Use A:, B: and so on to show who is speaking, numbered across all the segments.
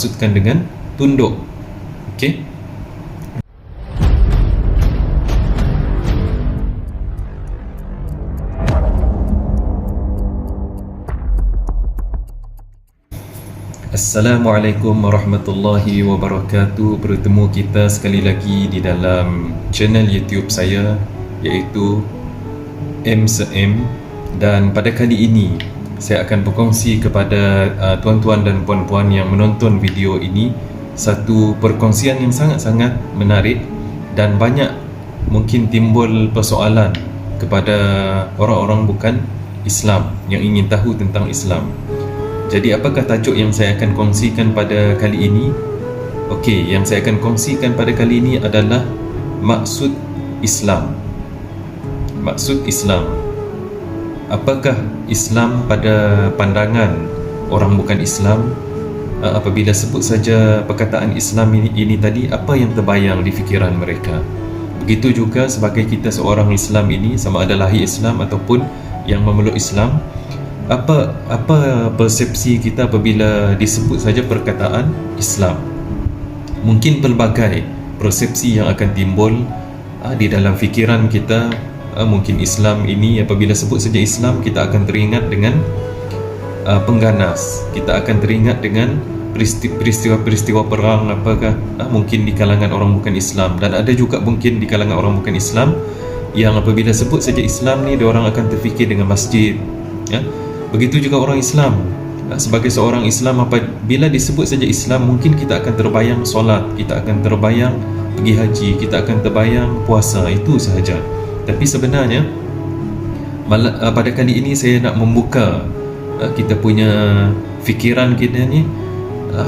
A: dimaksudkan dengan tunduk. Okey. Assalamualaikum warahmatullahi wabarakatuh. Bertemu kita sekali lagi di dalam channel YouTube saya, iaitu M.M. Dan pada kali ini saya akan berkongsi kepada tuan-tuan dan puan-puan yang menonton video ini satu perkongsian yang sangat-sangat menarik, dan banyak mungkin timbul persoalan kepada orang-orang bukan Islam yang ingin tahu tentang Islam. Jadi apakah tajuk yang saya akan kongsikan pada kali ini? Okey, yang saya akan kongsikan pada kali ini adalah maksud Islam. Maksud Islam. Apakah Islam pada pandangan orang bukan Islam? Apabila sebut saja perkataan Islam ini tadi, apa yang terbayang di fikiran mereka? Begitu juga sebagai kita seorang Islam ini, sama ada lahir Islam ataupun yang memeluk Islam, apa persepsi kita apabila disebut saja perkataan Islam? Mungkin pelbagai persepsi yang akan timbul di dalam fikiran kita. Mungkin Islam ini, apabila sebut saja Islam, kita akan teringat dengan pengganas, kita akan teringat dengan peristiwa-peristiwa perang, apakah mungkin di kalangan orang bukan Islam. Dan ada juga mungkin di kalangan orang bukan Islam yang apabila sebut saja Islam ni, diorang akan terfikir dengan masjid, ya. Begitu juga orang Islam. Sebagai seorang Islam, apabila disebut saja Islam, mungkin kita akan terbayang solat, kita akan terbayang pergi haji, kita akan terbayang puasa, itu sahaja. Tapi sebenarnya pada kali ini saya nak membuka kita punya fikiran kita ni,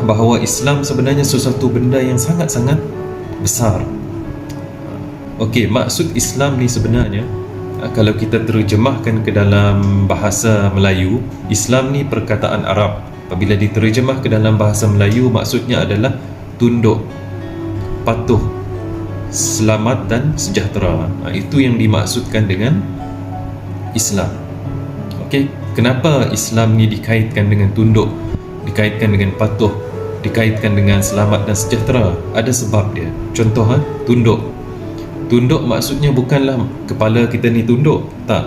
A: bahawa Islam sebenarnya sesuatu benda yang sangat-sangat besar. Okey, maksud Islam ni sebenarnya, kalau kita terjemahkan ke dalam bahasa Melayu, Islam ni perkataan Arab. Apabila diterjemah ke dalam bahasa Melayu, maksudnya adalah tunduk, patuh, selamat dan sejahtera. Itu yang dimaksudkan dengan Islam. Okey, kenapa Islam ni dikaitkan dengan tunduk, dikaitkan dengan patuh, dikaitkan dengan selamat dan sejahtera? Ada sebab dia. Contoh, tunduk. Tunduk maksudnya bukanlah kepala kita ni tunduk, tak.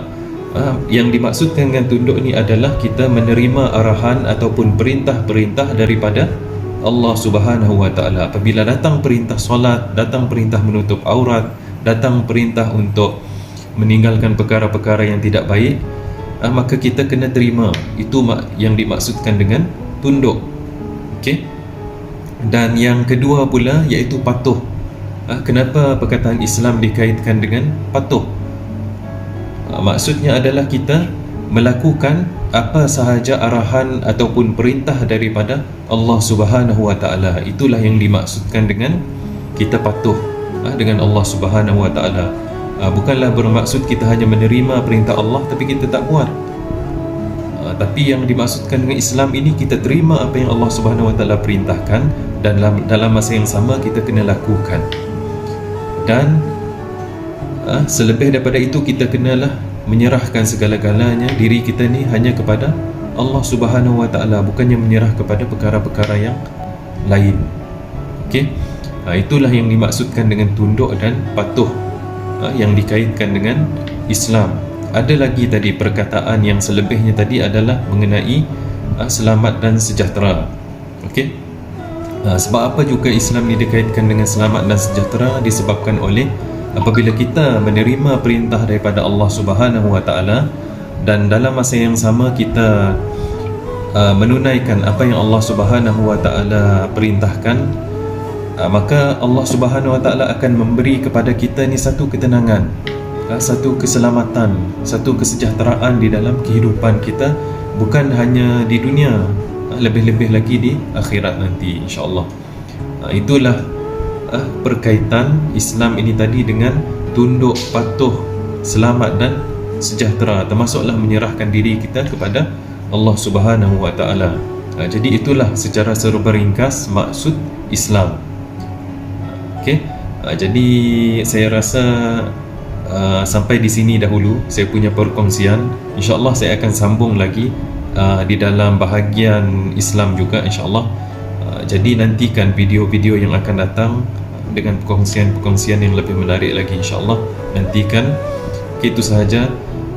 A: Yang dimaksudkan dengan tunduk ni adalah kita menerima arahan ataupun perintah-perintah daripada Allah Subhanahu Wa Taala. Apabila datang perintah solat, datang perintah menutup aurat, datang perintah untuk meninggalkan perkara-perkara yang tidak baik, maka kita kena terima. Itu yang dimaksudkan dengan tunduk. Okey. Dan yang kedua pula, iaitu patuh. Kenapa perkataan Islam dikaitkan dengan patuh? Maksudnya adalah kita melakukan apa sahaja arahan ataupun perintah daripada Allah Subhanahu Wa Taala. Itulah yang dimaksudkan dengan kita patuh dengan Allah Subhanahu Wa Taala. Bukanlah bermaksud kita hanya menerima perintah Allah tapi kita tak buat. Tapi yang dimaksudkan dengan Islam ini, kita terima apa yang Allah Subhanahu Wa Taala perintahkan, dan dalam masa yang sama kita kena lakukan. Dan selebih daripada itu, kita kenalah menyerahkan segala-galanya diri kita ni hanya kepada Allah Subhanahu Wa Taala, bukannya menyerah kepada perkara-perkara yang lain. Okey, itulah yang dimaksudkan dengan tunduk dan patuh, yang dikaitkan dengan Islam. Ada lagi tadi perkataan yang selebihnya tadi adalah mengenai selamat dan sejahtera. Okey. Sebab apa juga Islam ni dikaitkan dengan selamat dan sejahtera? Disebabkan oleh apabila kita menerima perintah daripada Allah Subhanahu Wa Taala, dan dalam masa yang sama kita menunaikan apa yang Allah Subhanahu Wa Taala perintahkan, maka Allah Subhanahu Wa Taala akan memberi kepada kita ni satu ketenangan, satu keselamatan, satu kesejahteraan di dalam kehidupan kita, bukan hanya di dunia, lebih-lebih lagi di akhirat nanti, insya-Allah. Itulah perkaitan Islam ini tadi dengan tunduk, patuh, selamat dan sejahtera, termasuklah menyerahkan diri kita kepada Allah Subhanahu Wa Taala. Jadi itulah secara serba ringkas maksud Islam. Okey. Jadi saya rasa sampai di sini dahulu saya punya perkongsian. InsyaAllah saya akan sambung lagi di dalam bahagian Islam juga, insyaAllah. Jadi nantikan video-video yang akan datang dengan perkongsian-perkongsian yang lebih menarik lagi, insya-Allah. Nantikan. Itu sahaja.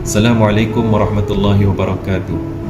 A: Assalamualaikum warahmatullahi wabarakatuh.